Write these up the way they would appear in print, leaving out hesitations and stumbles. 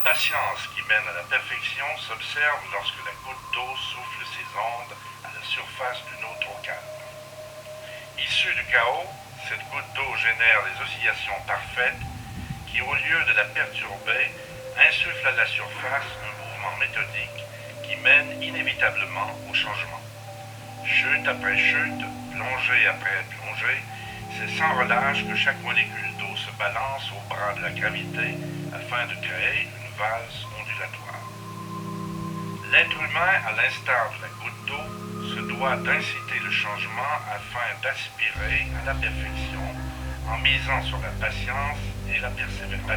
patience qui mène à la perfection s'observe lorsque la goutte d'eau souffle ses ondes à la surface d'une eau trop calme. Issue du chaos, cette goutte d'eau génère les oscillations parfaites qui, au lieu de la perturber, insufflent à la surface un mouvement méthodique qui mène inévitablement au changement. Chute après chute, plongée après plongée, c'est sans relâche que chaque molécule d'eau se balance au bras de la gravité afin de créer une valse ondulatoire. L'être humain, à l'instar de la goutte d'eau, se doit d'inciter le changement afin d'aspirer à la perfection en misant sur la patience et la persévérance.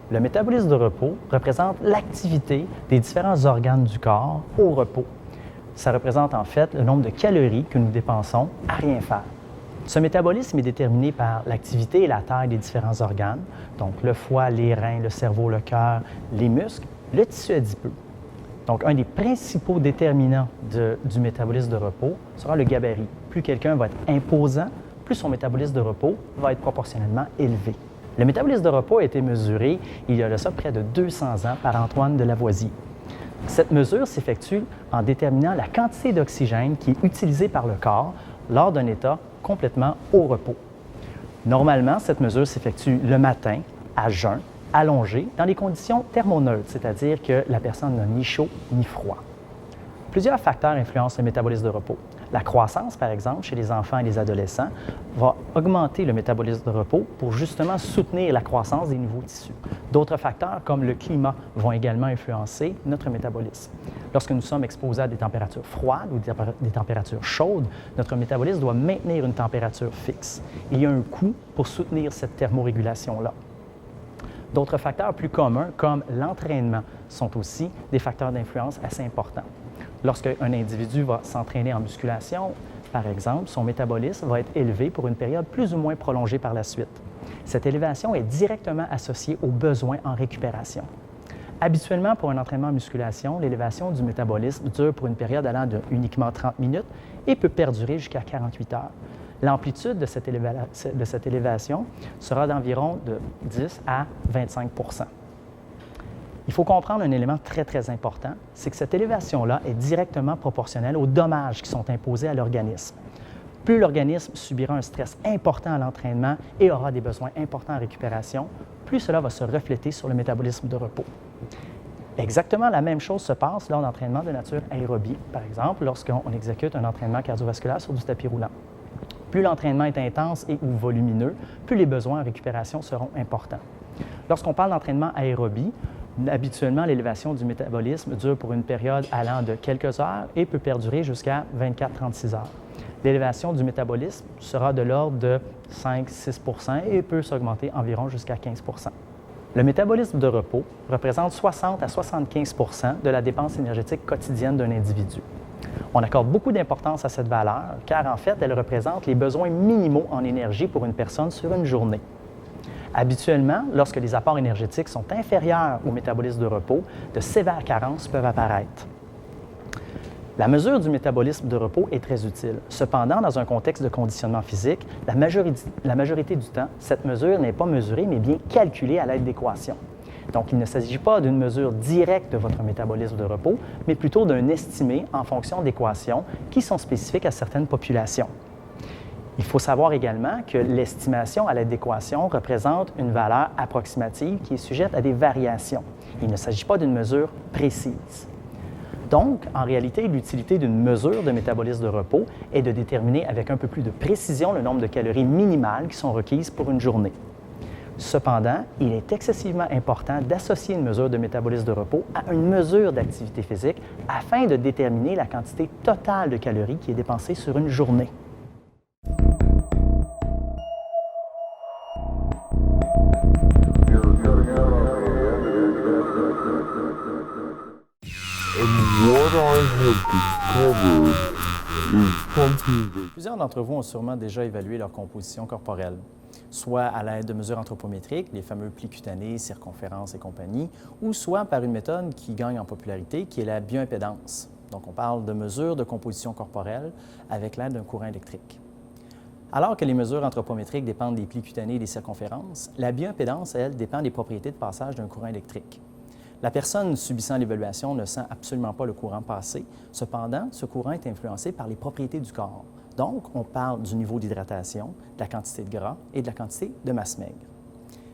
Le métabolisme de repos représente l'activité des différents organes du corps au repos. Ça représente en fait le nombre de calories que nous dépensons à rien faire. Ce métabolisme est déterminé par l'activité et la taille des différents organes, donc le foie, les reins, le cerveau, le cœur, les muscles, le tissu adipeux. Donc, un des principaux déterminants du métabolisme de repos sera le gabarit. Plus quelqu'un va être imposant, plus son métabolisme de repos va être proportionnellement élevé. Le métabolisme de repos a été mesuré il y a de ça près de 200 ans par Antoine de Lavoisier. Cette mesure s'effectue en déterminant la quantité d'oxygène qui est utilisée par le corps lors d'un état complètement au repos. Normalement, cette mesure s'effectue le matin, à jeun, allongé, dans des conditions thermoneutres, c'est-à-dire que la personne n'a ni chaud ni froid. Plusieurs facteurs influencent le métabolisme de repos. La croissance, par exemple, chez les enfants et les adolescents, va augmenter le métabolisme de repos pour justement soutenir la croissance des nouveaux tissus. D'autres facteurs, comme le climat, vont également influencer notre métabolisme. Lorsque nous sommes exposés à des températures froides ou des températures chaudes, notre métabolisme doit maintenir une température fixe. Il y a un coût pour soutenir cette thermorégulation-là. D'autres facteurs plus communs, comme l'entraînement, sont aussi des facteurs d'influence assez importants. Lorsqu'un individu va s'entraîner en musculation, par exemple, son métabolisme va être élevé pour une période plus ou moins prolongée par la suite. Cette élévation est directement associée aux besoins en récupération. Habituellement, pour un entraînement en musculation, l'élévation du métabolisme dure pour une période allant de uniquement 30 minutes et peut perdurer jusqu'à 48 heures. L'amplitude de cette élévation sera d'environ de 10 à 25 %. Il faut comprendre un élément très, très important, c'est que cette élévation-là est directement proportionnelle aux dommages qui sont imposés à l'organisme. Plus l'organisme subira un stress important à l'entraînement et aura des besoins importants en récupération, plus cela va se refléter sur le métabolisme de repos. Exactement la même chose se passe lors d'entraînements de nature aérobie, par exemple, lorsqu'on exécute un entraînement cardiovasculaire sur du tapis roulant. Plus l'entraînement est intense et ou volumineux, plus les besoins en récupération seront importants. Lorsqu'on parle d'entraînement aérobie, habituellement, l'élévation du métabolisme dure pour une période allant de quelques heures et peut perdurer jusqu'à 24-36 heures. L'élévation du métabolisme sera de l'ordre de 5-6 % et peut s'augmenter environ jusqu'à 15 %. Le métabolisme de repos représente 60 à 75 % de la dépense énergétique quotidienne d'un individu. On accorde beaucoup d'importance à cette valeur car, en fait, elle représente les besoins minimaux en énergie pour une personne sur une journée. Habituellement, lorsque les apports énergétiques sont inférieurs au métabolisme de repos, de sévères carences peuvent apparaître. La mesure du métabolisme de repos est très utile. Cependant, dans un contexte de conditionnement physique, la majorité du temps, cette mesure n'est pas mesurée, mais bien calculée à l'aide d'équations. Donc, il ne s'agit pas d'une mesure directe de votre métabolisme de repos, mais plutôt d'un estimé en fonction d'équations qui sont spécifiques à certaines populations. Il faut savoir également que l'estimation à l'aide d'équations représente une valeur approximative qui est sujette à des variations. Il ne s'agit pas d'une mesure précise. Donc, en réalité, l'utilité d'une mesure de métabolisme de repos est de déterminer avec un peu plus de précision le nombre de calories minimales qui sont requises pour une journée. Cependant, il est excessivement important d'associer une mesure de métabolisme de repos à une mesure d'activité physique afin de déterminer la quantité totale de calories qui est dépensée sur une journée. Plusieurs d'entre vous ont sûrement déjà évalué leur composition corporelle, soit à l'aide de mesures anthropométriques, les fameux plis cutanés, circonférences et compagnie, ou soit par une méthode qui gagne en popularité, qui est la bioimpédance. Donc, on parle de mesures de composition corporelle avec l'aide d'un courant électrique. Alors que les mesures anthropométriques dépendent des plis cutanés et des circonférences, la bioimpédance, elle, dépend des propriétés de passage d'un courant électrique. La personne subissant l'évaluation ne sent absolument pas le courant passer. Cependant, ce courant est influencé par les propriétés du corps. Donc, on parle du niveau d'hydratation, de la quantité de gras et de la quantité de masse maigre.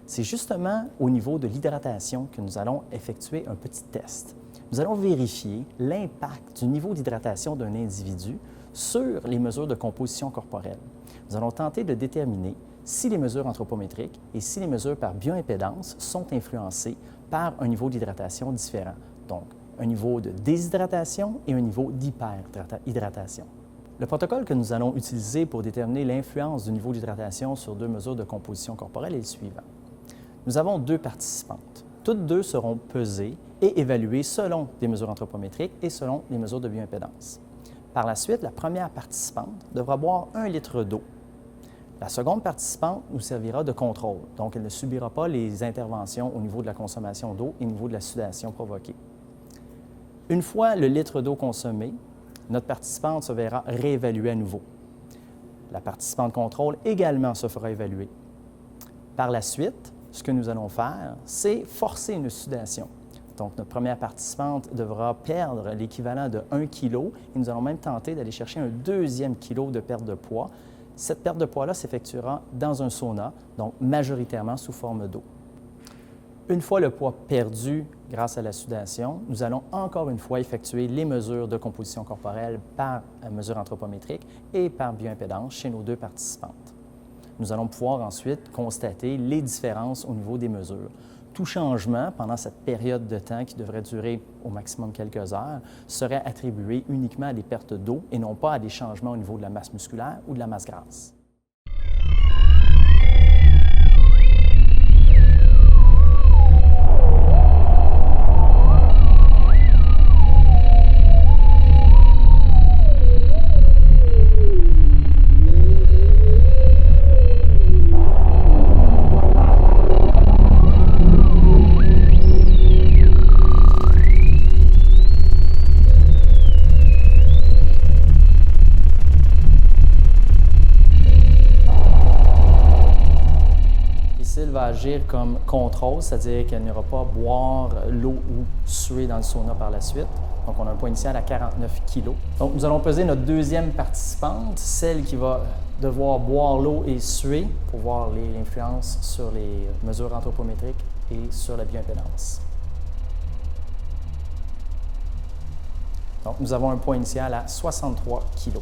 C'est justement au niveau de l'hydratation que nous allons effectuer un petit test. Nous allons vérifier l'impact du niveau d'hydratation d'un individu sur les mesures de composition corporelle. Nous allons tenter de déterminer si les mesures anthropométriques et si les mesures par bioimpédance sont influencées par un niveau d'hydratation différent. Donc, un niveau de déshydratation et un niveau d'hyperhydratation. Le protocole que nous allons utiliser pour déterminer l'influence du niveau d'hydratation sur deux mesures de composition corporelle est le suivant. Nous avons deux participantes. Toutes deux seront pesées et évaluées selon des mesures anthropométriques et selon les mesures de bioimpédance. Par la suite, la première participante devra boire 1 litre d'eau. La seconde participante nous servira de contrôle, donc elle ne subira pas les interventions au niveau de la consommation d'eau et au niveau de la sudation provoquée. Une fois le litre d'eau consommé, notre participante se verra réévaluée à nouveau. La participante contrôle également se fera évaluer. Par la suite, ce que nous allons faire, c'est forcer une sudation. Donc, notre première participante devra perdre l'équivalent de 1 kg et nous allons même tenter d'aller chercher un deuxième kilo de perte de poids. Cette perte de poids-là s'effectuera dans un sauna, donc majoritairement sous forme d'eau. Une fois le poids perdu grâce à la sudation, nous allons encore une fois effectuer les mesures de composition corporelle par mesure anthropométrique et par bioimpédance chez nos deux participantes. Nous allons pouvoir ensuite constater les différences au niveau des mesures. Tout changement pendant cette période de temps qui devrait durer au maximum quelques heures serait attribué uniquement à des pertes d'eau et non pas à des changements au niveau de la masse musculaire ou de la masse grasse. Va agir comme contrôle, c'est-à-dire qu'elle n'ira pas boire l'eau ou suer dans le sauna par la suite. Donc, on a un poids initial à 49 kg. Donc, nous allons peser notre deuxième participante, celle qui va devoir boire l'eau et suer pour voir l'influence sur les mesures anthropométriques et sur la bioimpédance. Donc, nous avons un poids initial à 63 kg.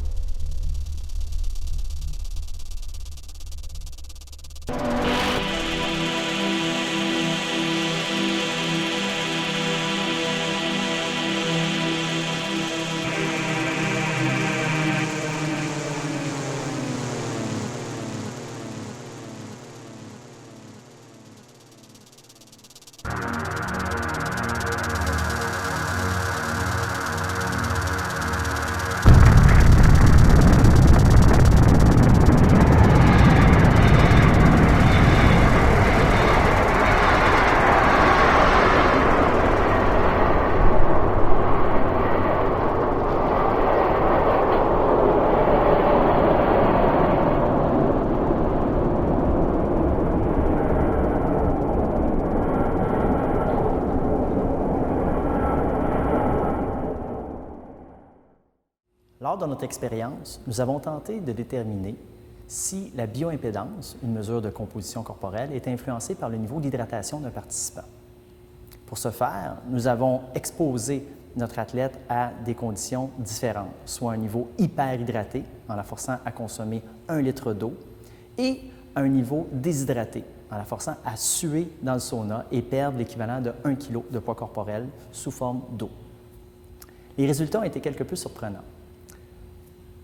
Lors de notre expérience, nous avons tenté de déterminer si la bioimpédance, une mesure de composition corporelle, est influencée par le niveau d'hydratation d'un participant. Pour ce faire, nous avons exposé notre athlète à des conditions différentes, soit un niveau hyperhydraté, en la forçant à consommer 1 litre d'eau, et un niveau déshydraté, en la forçant à suer dans le sauna et perdre l'équivalent de 1 kg de poids corporel sous forme d'eau. Les résultats ont été quelque peu surprenants.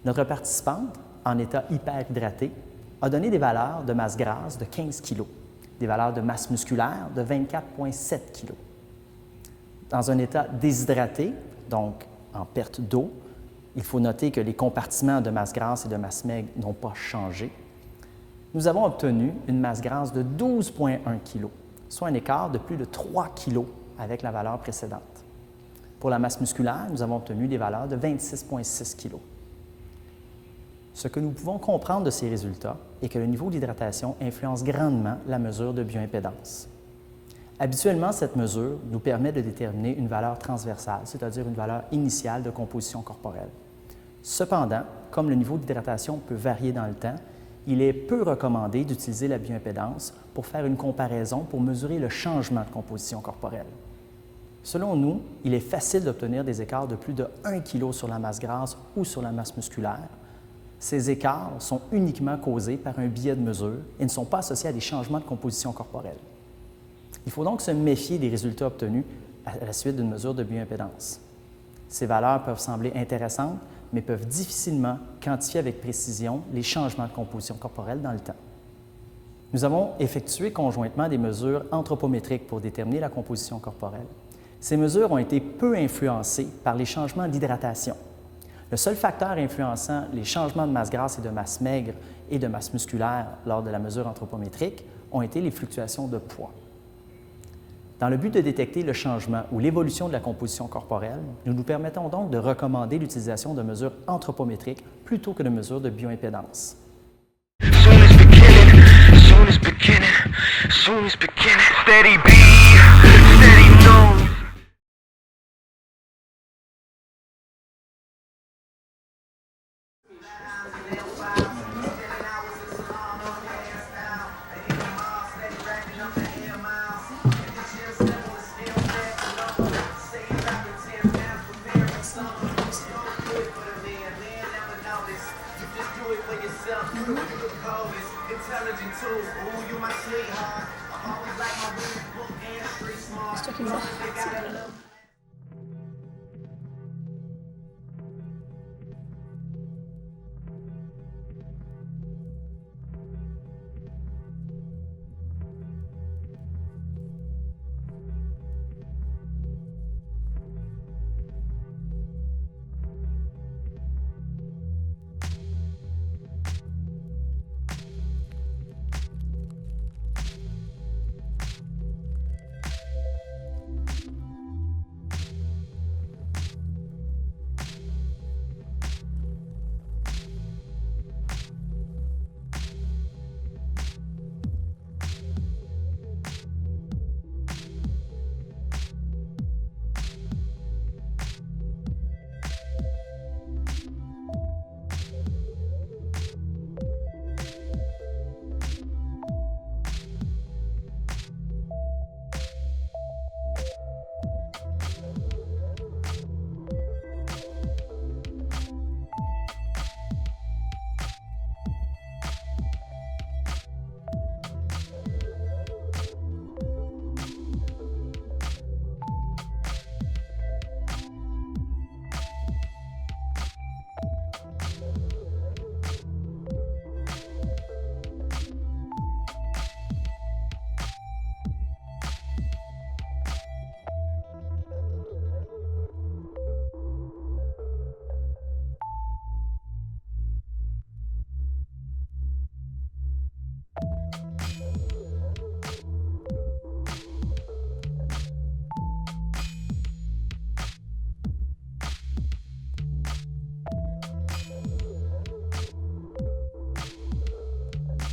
Notre participante, en état hyperhydraté, a donné des valeurs de masse grasse de 15 kg, des valeurs de masse musculaire de 24,7 kg. Dans un état déshydraté, donc en perte d'eau, il faut noter que les compartiments de masse grasse et de masse maigre n'ont pas changé. Nous avons obtenu une masse grasse de 12,1 kg, soit un écart de plus de 3 kg avec la valeur précédente. Pour la masse musculaire, nous avons obtenu des valeurs de 26,6 kg. Ce que nous pouvons comprendre de ces résultats est que le niveau d'hydratation influence grandement la mesure de bioimpédance. Habituellement, cette mesure nous permet de déterminer une valeur transversale, c'est-à-dire une valeur initiale de composition corporelle. Cependant, comme le niveau d'hydratation peut varier dans le temps, il est peu recommandé d'utiliser la bioimpédance pour faire une comparaison pour mesurer le changement de composition corporelle. Selon nous, il est facile d'obtenir des écarts de plus de 1 kg sur la masse grasse ou sur la masse musculaire. Ces écarts sont uniquement causés par un biais de mesure et ne sont pas associés à des changements de composition corporelle. Il faut donc se méfier des résultats obtenus à la suite d'une mesure de bioimpédance. Ces valeurs peuvent sembler intéressantes, mais peuvent difficilement quantifier avec précision les changements de composition corporelle dans le temps. Nous avons effectué conjointement des mesures anthropométriques pour déterminer la composition corporelle. Ces mesures ont été peu influencées par les changements d'hydratation. Le seul facteur influençant les changements de masse grasse et de masse maigre et de masse musculaire lors de la mesure anthropométrique ont été les fluctuations de poids. Dans le but de détecter le changement ou l'évolution de la composition corporelle, nous nous permettons donc de recommander l'utilisation de mesures anthropométriques plutôt que de mesures de bioimpédance.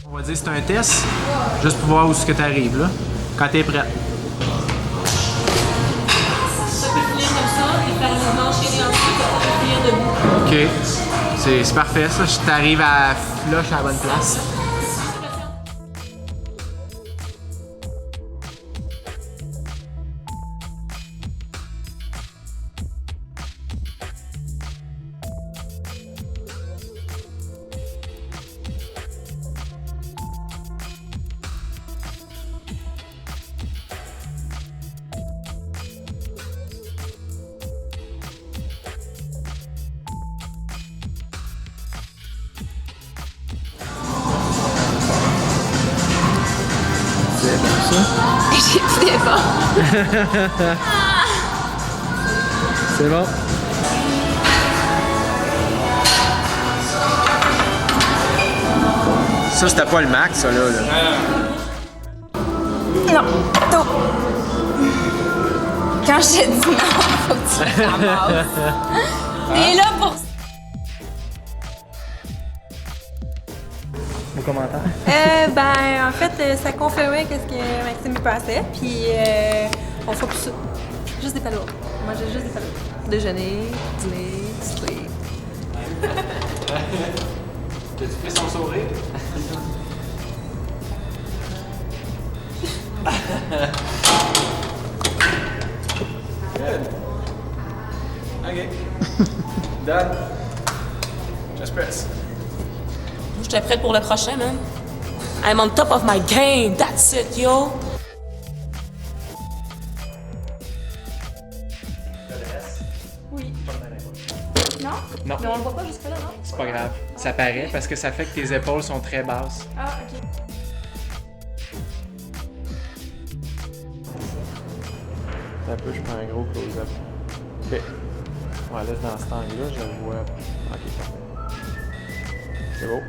On va dire que c'est un test, juste pour voir où est-ce que tu arrives, là, quand tu es prête. Ça peut finir comme ça et faire le mouvement enchaîné ensuite, ça peut finir debout. OK. C'est parfait, ça. Tu arrives à flushes à la bonne place. C'est bon ça? J'étais pas. C'est bon. Ça, c'était pas le max, ça, là. Non, tôt. Quand je te dis non, faut que tu le ramasses. T'es là pour ça. Vos commentaires? En fait, ça confirmait qu'est-ce que Maxime passait, puis on fait plus ça. Juste des palourdes. Moi, j'ai juste des palourdes. Déjeuner, dîner, souper. T'as-tu fait son sourire? Good. OK. Done. Just press. J'étais prête pour le prochain, man. I'm on top of my game. That's it, yo. Oui. Non? Non. Mais on le voit pas jusque-là, non? C'est pas grave. Ça paraît parce que ça fait que tes épaules sont très basses. Ah, ok. Un peu, je prends un gros close-up. OK. Ouais, là, dans cet angle-là, je le vois. OK, parfait. C'est beau.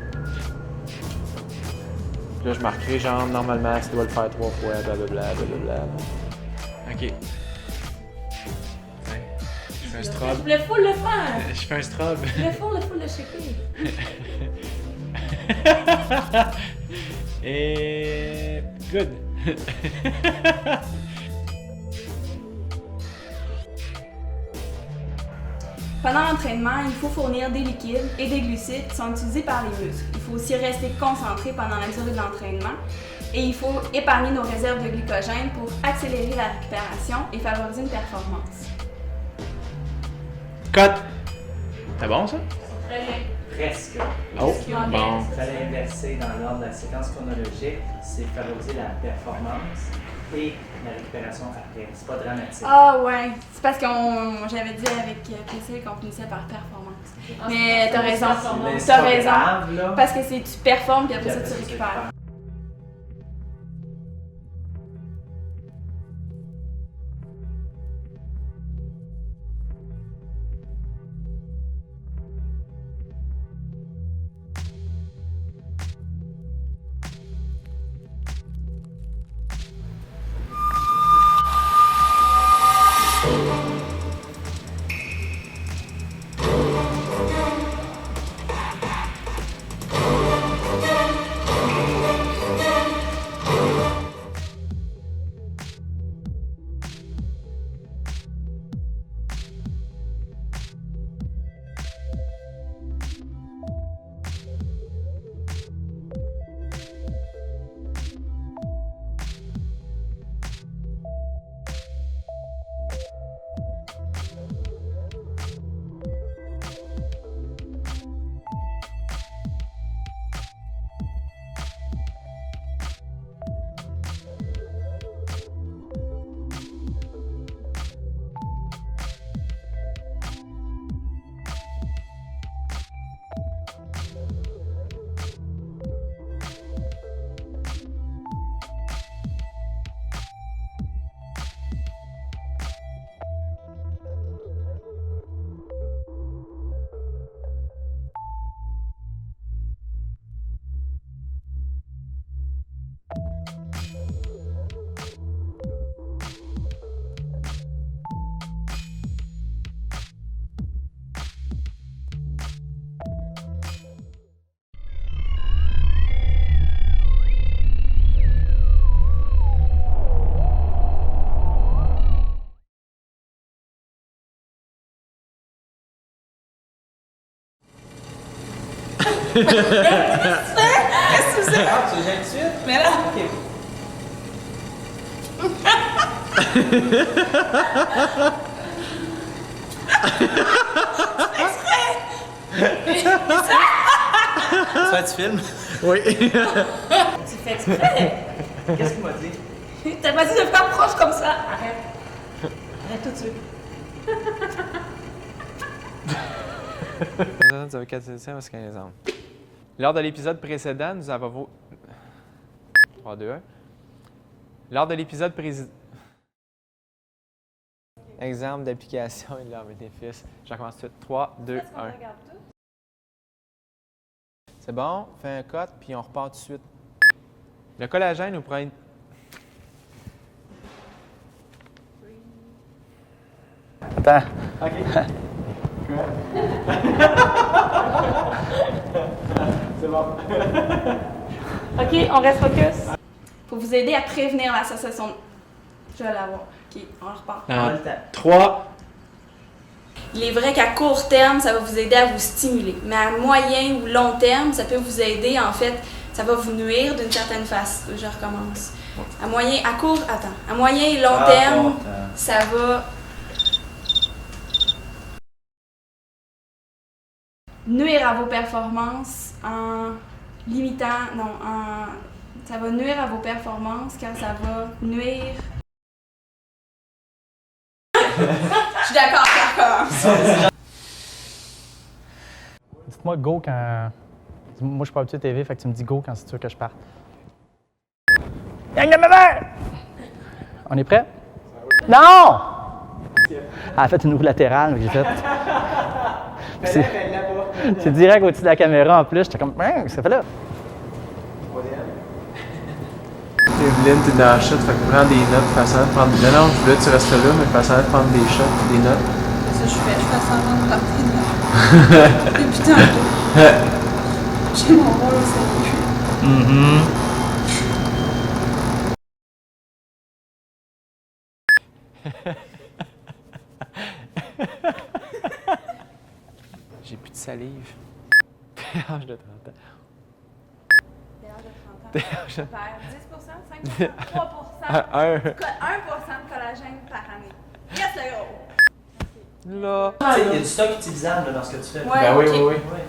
Puis là, je marquerai genre, normalement, tu dois le faire 3 fois, blablabla, blablabla. OK. Ouais. Je fais un strobe. Le full le faire. Je fais un strobe. Le full le shaker. Et... good. Pendant l'entraînement, il faut fournir des liquides et des glucides qui sont utilisés par les muscles. Il faut aussi rester concentré pendant la durée de l'entraînement et il faut épargner nos réserves de glycogène pour accélérer la récupération et favoriser une performance. Cut! C'est bon, ça? Très bien. Presque. Oh, Est-ce qu'il y a un bon. Il fallait inverser dans l'ordre de la séquence chronologique, c'est favoriser la performance et la récupération après. C'est pas dramatique. Ah ouais, c'est parce que j'avais dit avec Priscille qu'on finissait par performance. Mais t'as raison, Mais c'est t'as pas raison. grave, là. Parce que c'est tu performes puis après Puis ça tu après, récupères. tu viens de suite? Mais là, Ça, tu filmes? Oui. tu fais exprès. Qu'est-ce qu'il m'a dit? T'as pas dit de faire proche comme ça. Arrête. Arrête tout de suite. Vous avez 4 éditions, parce 15 ans. Lors de l'épisode précédent, nous avons... 3, 2, 1. Lors de l'épisode précédent... Exemple d'application et de leurs bénéfices. Je recommence tout de suite. 3, 2, 1. C'est bon, fais un cut, puis on repart tout de suite. Le collagène nous prend une... Attends. OK. C'est bon. OK, on reste focus. Pour vous aider à prévenir l'association. Je vais l'avoir. OK, on repart. 3. Il est vrai qu'à court terme, ça va vous aider à vous stimuler. Mais à moyen ou long terme, ça peut vous aider, en fait, ça va vous nuire d'une certaine façon. Je recommence. À moyen et long terme, ça va nuire à vos performances en limitant, ça va nuire à vos performances car ça va nuire. Je suis d'accord, ça. Dites-moi go quand. Moi, je suis pas habitué à TV, fait que tu me dis go quand c'est sûr que je parte. Gang de bébé! On est prêt? Non! Elle a fait une roue latérale, que j'ai fait. C'est direct au-dessus de la caméra en plus. J'étais comme, qu'est-ce que ça fait là? Evelyne, t'es dans la shot, fait que prends des notes, fais semblant de prendre des notes. Non, je voulais que tu restes là, mais fais semblant de prendre des shots, des notes. C'est ça que je fais semblant de prendre des notes. Depuis tantôt. J'ai mon rôle au sérieux. J'ai plus de salive. Péage de 30 ans. Je perds 10%, 5%, 3%. Un. 1% de collagène par année. Yes, le gros! Là. Il y a du stock utilisable là, dans ce que tu fais. Ouais, Ben oui, ok. oui, oui.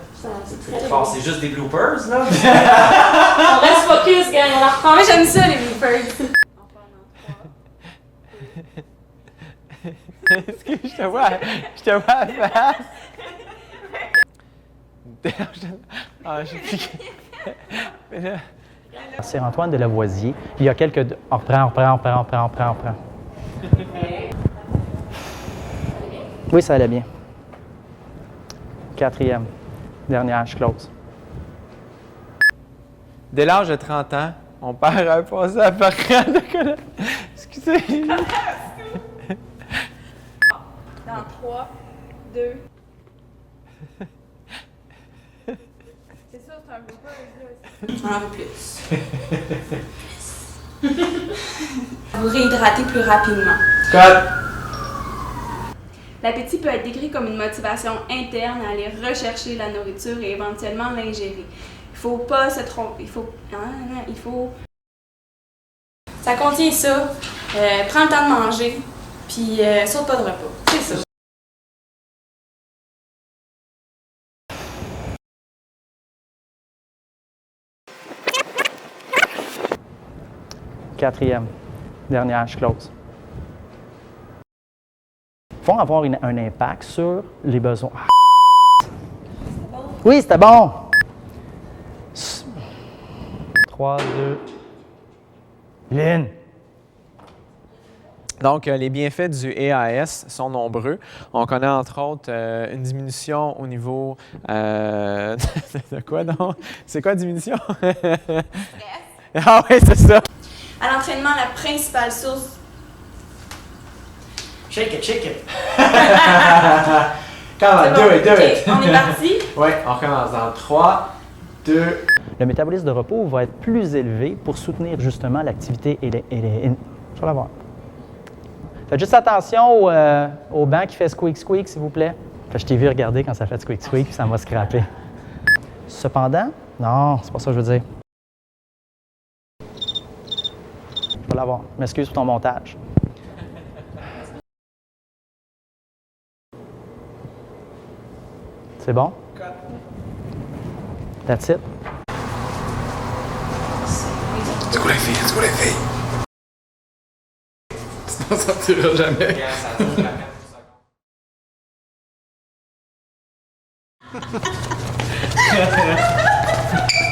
Bon, c'est juste des bloopers, là. On reste focus, gang. On la reprend. Moi, j'aime ça, les bloopers. Est-ce que je te vois à la face? Ah, j'ai piqué. Mais là... C'est Antoine de Lavoisier. Il y a quelques... On reprend. Oui, ça allait bien. 4e. Dernière, je close. Dès l'âge de 30 ans, on perd un passé à parent de collège. Excusez. Dans 3, 2. C'est sûr, c'est un blooper, là aussi. Un peu plus. Vous réhydratez plus rapidement. L'appétit peut être décrit comme une motivation interne à aller rechercher la nourriture et éventuellement l'ingérer. Il faut pas se tromper. Il faut... Ça contient ça. Prends le temps de manger, puis saute pas de repas. C'est ça. Quatrième. Dernière, je close. Vont avoir un impact sur les besoins. Oui, c'était bon! 3, 2. Lynn! Donc, les bienfaits du EAS sont nombreux. On connaît entre autres une diminution au niveau de quoi, non? C'est quoi diminution? Ah oui, c'est ça! À l'entraînement, la principale source... Shake it, shake it! Come on, do it, do Ok, it! on est parti. Oui, on recommence dans 3, 2... Le métabolisme de repos va être plus élevé pour soutenir justement l'activité et les... Je vais l'avoir. Faites juste attention au banc qui fait squeak squeak, s'il vous plaît. Je t'ai vu regarder quand ça fait squeak squeak, puis ça m'a scrappé. Cependant, non, c'est pas ça que je veux dire. Je vais l'avoir. Je m'excuse pour ton montage. C'est bon? That's it? C'est quoi la fille? C'est quoi la fille? Sinon, ça ne tirera jamais.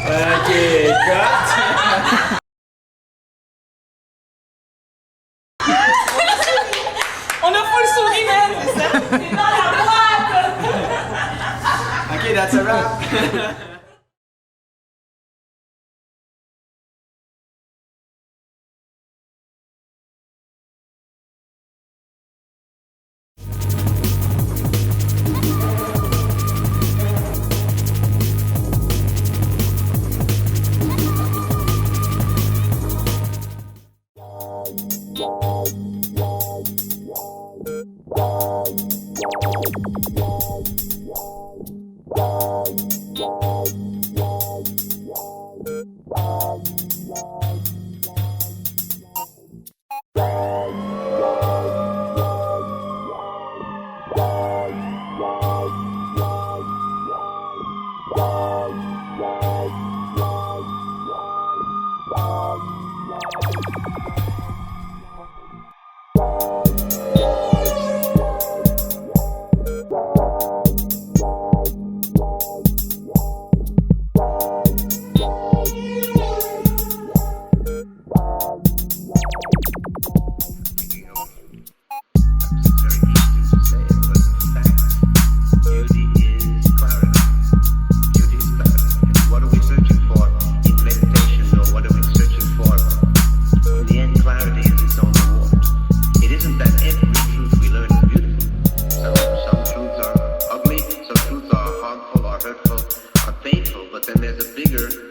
OK, cut! On a full souris, man! C'est ça? C'est dans la boîte! OK, that's a wrap! Some truths are harmful or hurtful or painful, but then there's a bigger